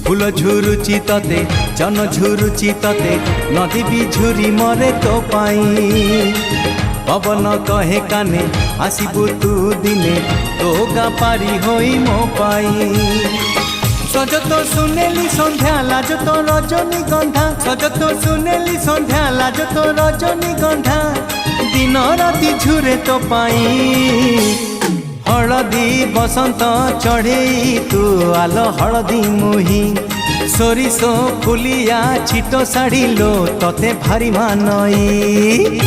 फूल झुरुची तते जन झुरुची तते नदी भी झुरी मरे तो पाई पवन कहे काने आसबू तू दिने तो गा पारी होई मो पाई सज तो सुनेली संध्या लाज तो रजनी गंधा सज तो सुनेली संध्या लाज तो रजनी गंधा दिन राति झुरे तो पाई हलदी बसंत चढ़े तू आल हलदी मुही सोरिसो फुलिया छिटो साड़ी लो तते भारी मानई।